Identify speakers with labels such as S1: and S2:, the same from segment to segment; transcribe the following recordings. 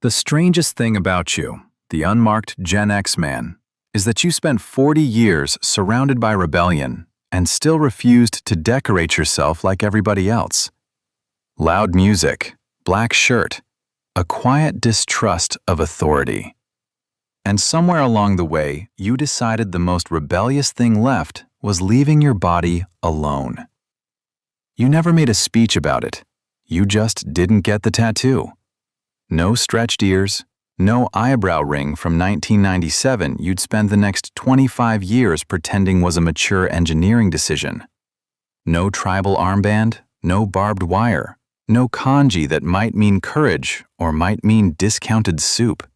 S1: The strangest thing about you, the unmarked Gen X man, is that you spent 40 years surrounded by rebellion and still refused to decorate yourself like everybody else. Loud music, black shirt, a quiet distrust of authority. And somewhere along the way, you decided the most rebellious thing left was leaving your body alone. You never made a speech about it. You just didn't get the tattoo. No stretched ears, no eyebrow ring from 1997 you'd spend the next 25 years pretending was a mature engineering decision. No tribal armband, no barbed wire, no kanji that might mean courage or might mean discounted soup.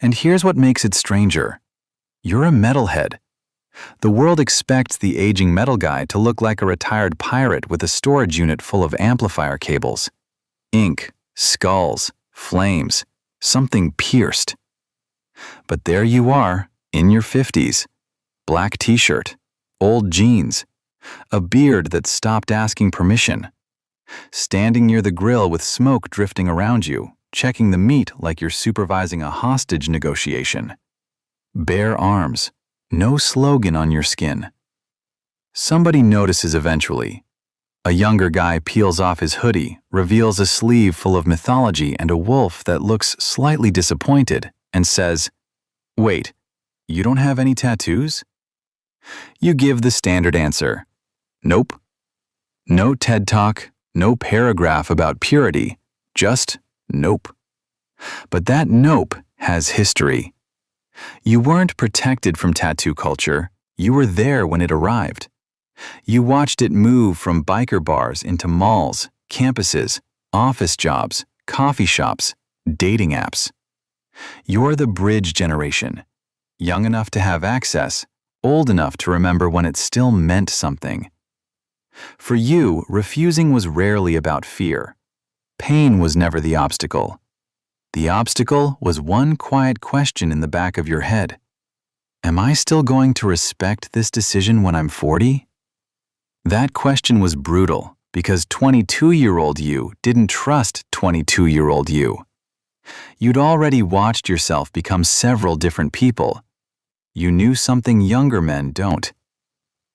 S1: And here's what makes it stranger. You're a metalhead. The world expects the aging metal guy to look like a retired pirate with a storage unit full of amplifier cables. Ink, skulls, flames, something pierced. But there you are, in your 50s. Black t-shirt, old jeans, a beard that stopped asking permission. Standing near the grill with smoke drifting around you, checking the meat like you're supervising a hostage negotiation. Bare arms, no slogan on your skin. Somebody notices eventually. A younger guy peels off his hoodie, reveals a sleeve full of mythology and a wolf that looks slightly disappointed, and says, "Wait, you don't have any tattoos?" You give the standard answer, "Nope." No TED Talk, no paragraph about purity, just nope. But that nope has history. You weren't protected from tattoo culture, you were there when it arrived. You watched it move from biker bars into malls, campuses, office jobs, coffee shops, dating apps. You're the bridge generation, young enough to have access, old enough to remember when it still meant something. For you, refusing was rarely about fear. Pain was never the obstacle. The obstacle was one quiet question in the back of your head. Am I still going to respect this decision when I'm 40? That question was brutal because 22-year-old you didn't trust 22-year-old you. You'd already watched yourself become several different people. You knew something younger men don't.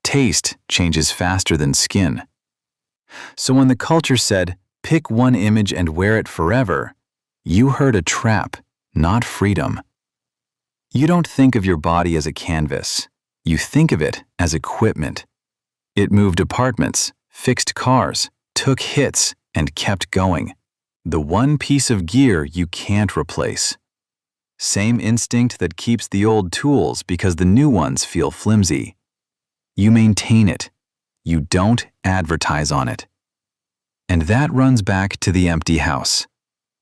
S1: Taste changes faster than skin. So when the culture said, "Pick one image and wear it forever," you heard a trap, not freedom. You don't think of your body as a canvas. You think of it as equipment. It moved apartments, fixed cars, took hits, and kept going. The one piece of gear you can't replace. Same instinct that keeps the old tools because the new ones feel flimsy. You maintain it. You don't advertise on it. And that runs back to the empty house.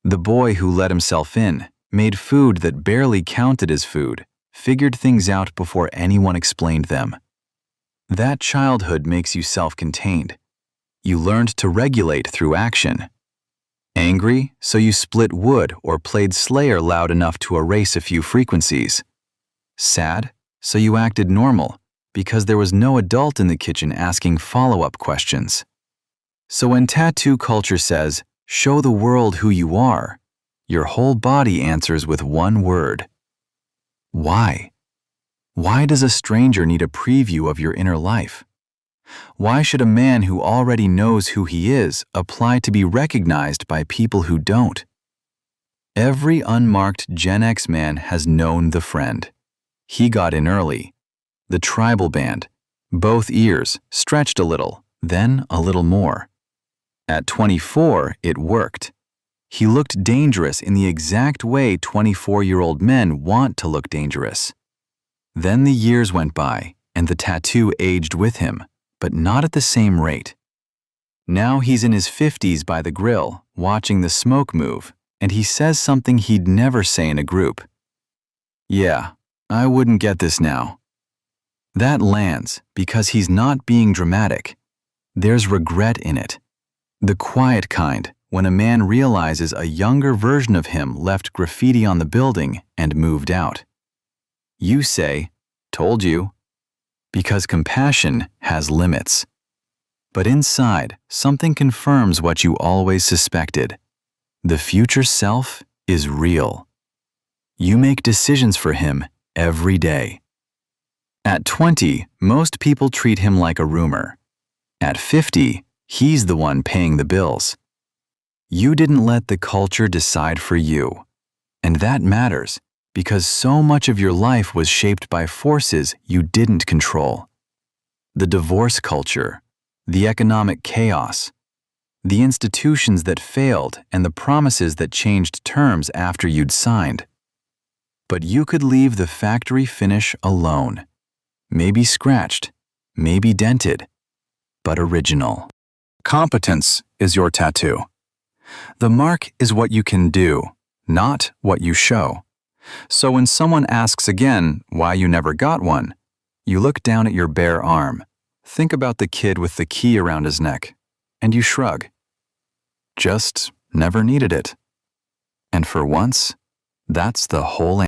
S1: The boy who let himself in, made food that barely counted as food, figured things out before anyone explained them. That childhood makes you self-contained. You learned to regulate through action. Angry, so you split wood or played Slayer loud enough to erase a few frequencies. Sad, so you acted normal, because there was no adult in the kitchen asking follow-up questions. So when tattoo culture says, "Show the world who you are," your whole body answers with one word. Why? Why does a stranger need a preview of your inner life? Why should a man who already knows who he is apply to be recognized by people who don't? Every unmarked Gen X man has known the friend. He got in early. The tribal band. Both ears, stretched a little, then a little more. At 24, it worked. He looked dangerous in the exact way 24-year-old men want to look dangerous. Then the years went by, and the tattoo aged with him, but not at the same rate. Now he's in his 50s by the grill, watching the smoke move, and he says something he'd never say in a group. "Yeah, I wouldn't get this now." That lands because he's not being dramatic. There's regret in it. The quiet kind, when a man realizes a younger version of him left graffiti on the building and moved out. You say, "Told you," because compassion has limits. But inside, something confirms what you always suspected. The future self is real. You make decisions for him every day. At 20, most people treat him like a roomer. At 50, he's the one paying the bills. You didn't let the culture decide for you. And that matters because so much of your life was shaped by forces you didn't control. The divorce culture, the economic chaos, the institutions that failed and the promises that changed terms after you'd signed. But you could leave the factory finish alone. Maybe scratched, maybe dented, but original. Competence is your tattoo. The mark is what you can do, not what you show. So when someone asks again why you never got one, you look down at your bare arm, think about the kid with the key around his neck, and you shrug. Just never needed it. And for once, that's the whole answer.